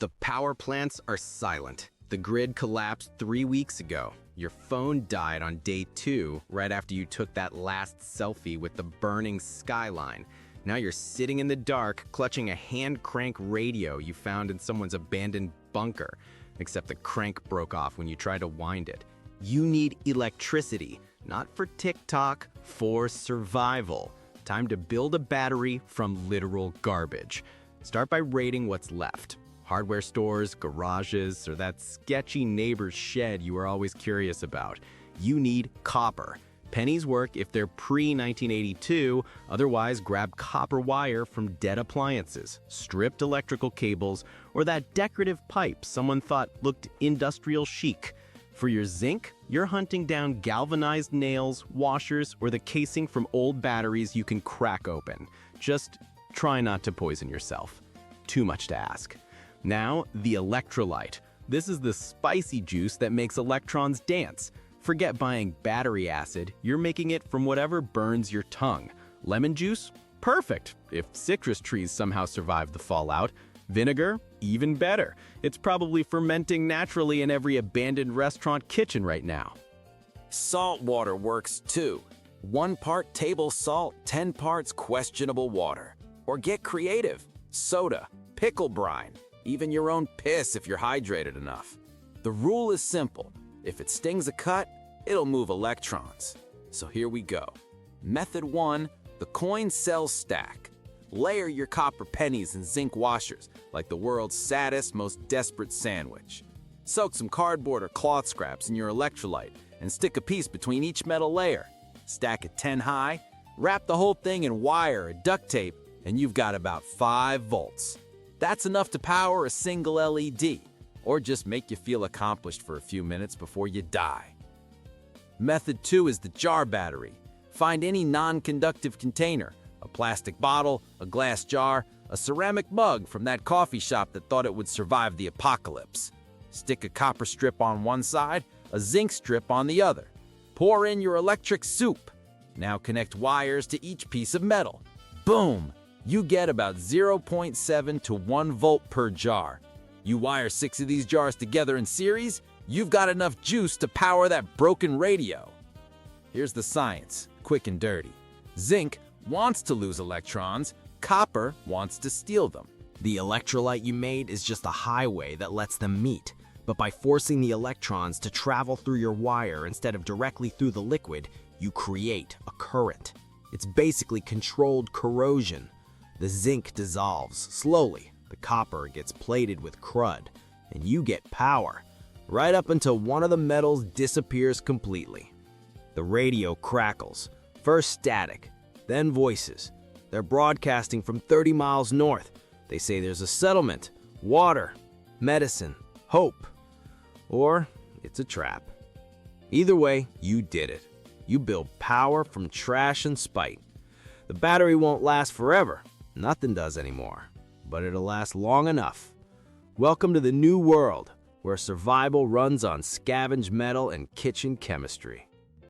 The power plants are silent. The grid collapsed 3 weeks ago. Your phone died on day 2, right after you took that last selfie with the burning skyline. Now you're sitting in the dark, clutching a hand crank radio you found in someone's abandoned bunker, except the crank broke off when you tried to wind it. You need electricity, not for TikTok, for survival. Time to build a battery from literal garbage. Start by rating what's left. Hardware stores, garages, or that sketchy neighbor's shed you were always curious about. You need copper. Pennies work if they're pre-1982, otherwise grab copper wire from dead appliances, stripped electrical cables, or that decorative pipe someone thought looked industrial chic. For your zinc, you're hunting down galvanized nails, washers, or the casing from old batteries you can crack open. Just try not to poison yourself. Too much to ask. Now, the Electrolyte. This is the spicy juice that makes electrons dance. Forget buying battery acid, you're making it from whatever burns your tongue. Lemon juice? Perfect, if citrus trees somehow survive the fallout. Vinegar? Even better. It's probably fermenting naturally in every abandoned restaurant kitchen right now. Salt water works too. 1 part table salt, 10 parts questionable water. Or get creative. Soda, pickle brine, even your own piss if you're hydrated enough. The rule is simple. If it stings a cut, it'll move electrons. So here we go. Method 1, the coin cell stack. Layer your copper pennies in zinc washers like the world's saddest, most desperate sandwich. Soak some cardboard or cloth scraps in your electrolyte and stick a piece between each metal layer. Stack it 10 high, wrap the whole thing in wire or duct tape, and you've got about 5 volts. That's enough to power a single LED, or just make you feel accomplished for a few minutes before you die. Method 2 is the jar battery. Find any non-conductive container, a plastic bottle, a glass jar, a ceramic mug from that coffee shop that thought it would survive the apocalypse. Stick a copper strip on one side, a zinc strip on the other. Pour in your electric soup. Now connect wires to each piece of metal. Boom! You get about 0.7 to 1 volt per jar. You wire 6 of these jars together in series, you've got enough juice to power that broken radio. Here's the science, quick and dirty. Zinc wants to lose electrons, copper wants to steal them. The electrolyte you made is just a highway that lets them meet. But by forcing the electrons to travel through your wire instead of directly through the liquid, you create a current. It's basically controlled corrosion. The zinc dissolves slowly, the copper gets plated with crud, and you get power, right up until one of the metals disappears completely. The radio crackles, first static, then voices. They're broadcasting from 30 miles north. They say there's a settlement, water, medicine, hope. Or it's a trap. Either way, you did it. You build power from trash and spite. The battery won't last forever. Nothing does anymore. But it'll last long enough. Welcome to the new world, where survival runs on scavenged metal and kitchen chemistry.